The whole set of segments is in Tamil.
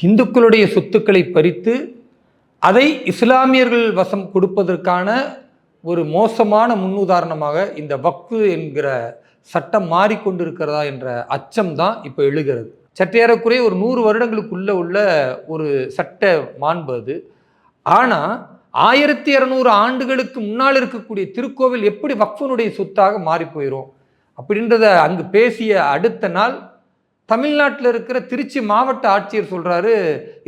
இந்துக்களுடைய சொத்துக்களை பறித்து அதை இஸ்லாமியர்கள் வசம் கொடுப்பதற்கான ஒரு மோசமான முன்னுதாரணமாக இந்த வக்ஃபு என்கிற சட்டம் மாறிக்கொண்டிருக்கிறதா என்ற அச்சம் தான் இப்போ எழுகிறது. சற்றேறக்குறைய ஒரு 100 வருடங்களுக்குள்ள உள்ள ஒரு சட்ட மாண்பு அது. ஆனால் 1200 ஆண்டுகளுக்கு முன்னால் இருக்கக்கூடிய திருக்கோவில் எப்படி வக்ஃபுனுடைய சொத்தாக மாறி போயிடும் அப்படின்றத அங்கு பேசிய அடுத்த நாள் தமிழ்நாட்டில் இருக்கிற திருச்சி மாவட்ட ஆட்சியர் சொல்கிறாரு,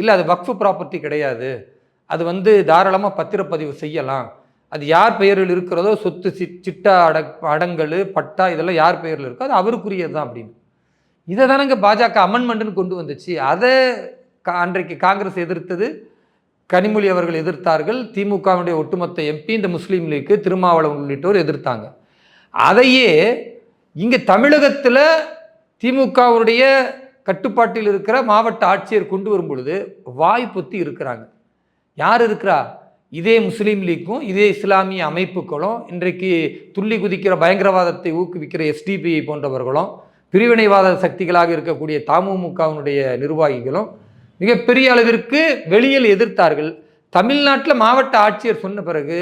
இல்லை அது வக்ஃபு ப்ராப்பர்ட்டி கிடையாது, அது தாராளமாக பத்திரப்பதிவு செய்யலாம், அது யார் பெயரில் இருக்கிறதோ சொத்து சிட்டா அடங்கல் பட்டா இதெல்லாம் யார் பெயரில் இருக்கோ அது அவருக்குரியது தான் அப்படின்னு. இதை தானங்க பாஜக அமெண்ட்மெண்ட்னு கொண்டு வந்துச்சு. அதை அன்றைக்கு காங்கிரஸ் எதிர்த்தது, கனிமொழி அவர்கள் எதிர்த்தார்கள், திமுகவுடைய ஒட்டுமொத்த எம்பி, இந்த முஸ்லீம் லீக்கு, திருமாவளவன் உள்ளிட்டோர் எதிர்த்தாங்க. அதையே இங்கே தமிழகத்தில் திமுகவுடைய கட்டுப்பாட்டில் இருக்கிற மாவட்ட ஆட்சியர் கொண்டு வரும் பொழுது வாய் பொத்தி இருக்கிறாங்க. யார் இருக்கிறா? இதே முஸ்லீம் லீக்கும் இதே இஸ்லாமிய அமைப்புகளும், இன்றைக்கு துள்ளி குதிக்கிற பயங்கரவாதத்தை ஊக்குவிக்கிற எஸ்டிபிஐ போன்றவர்களும், பிரிவினைவாத சக்திகளாக இருக்கக்கூடிய தமுமுகவினுடைய நிர்வாகிகளும் மிகப்பெரிய அளவிற்கு வெளியில் எதிர்த்தார்கள். தமிழ்நாட்டில் மாவட்ட ஆட்சியர் சொன்ன பிறகு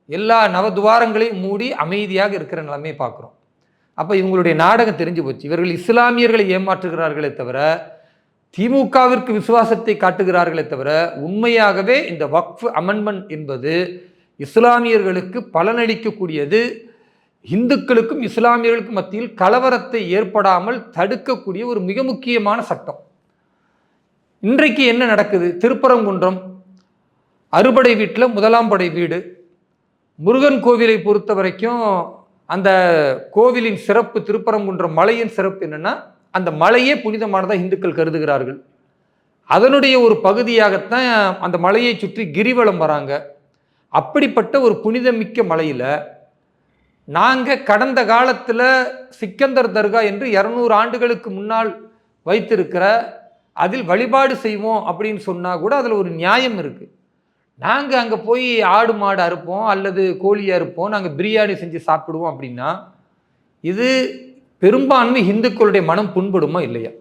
எல்லா நவதுவாரங்களையும் மூடி அமைதியாக இருக்கிற நிலைமையை பார்க்குறோம். அப்போ இவங்களுடைய நாடகம் தெரிஞ்சு போச்சு. இவர்கள் இஸ்லாமியர்களை ஏமாற்றுகிறார்களே தவிர திமுகவிற்கு விசுவாசத்தை காட்டுகிறார்களே தவிர உண்மையாகவே இந்த வக்ஃப் அமெண்ட்மெண்ட் என்பது இஸ்லாமியர்களுக்கு பலனளிக்கக்கூடியது, இந்துக்களுக்கும் இஸ்லாமியர்களுக்கும் மத்தியில் கலவரத்தை ஏற்படாமல் தடுக்கக்கூடிய ஒரு மிக முக்கியமான சட்டம். இன்றைக்கு என்ன நடக்குது? திருப்பரங்குன்றம் அறுபடை வீட்டில் முதலாம் படை வீடு. முருகன் கோவிலை பொறுத்த வரைக்கும் அந்த கோவிலின் சிறப்பு, திருப்பரங்குன்றம் மலையின் சிறப்பு என்னன்னா, அந்த மலையே புனிதமானதாக இந்துக்கள் கருதுகிறார்கள். அதனுடைய ஒரு பகுதியாகத்தான் அந்த மலையை சுற்றி கிரிவலம் வராங்க. அப்படிப்பட்ட ஒரு புனிதமிக்க மலையில் நாங்கள் கடந்த காலத்தில் சிக்கந்தர் தர்கா என்று 200 ஆண்டுகளுக்கு முன்னால் வைத்திருக்கிற அதில் வழிபாடு செய்வோம் அப்படின்னு சொன்னால் கூட அதில் ஒரு நியாயம் இருக்குது. நாங்கள் அங்கே போய் ஆடு மாடு அறுப்போம் அல்லது கோழியை அறுப்போம், நாங்கள் பிரியாணி செஞ்சு சாப்பிடுவோம் அப்படின்னா இது பெரும்பான்மை இந்துக்களுடைய மனம் புண்படுமா இல்லையா?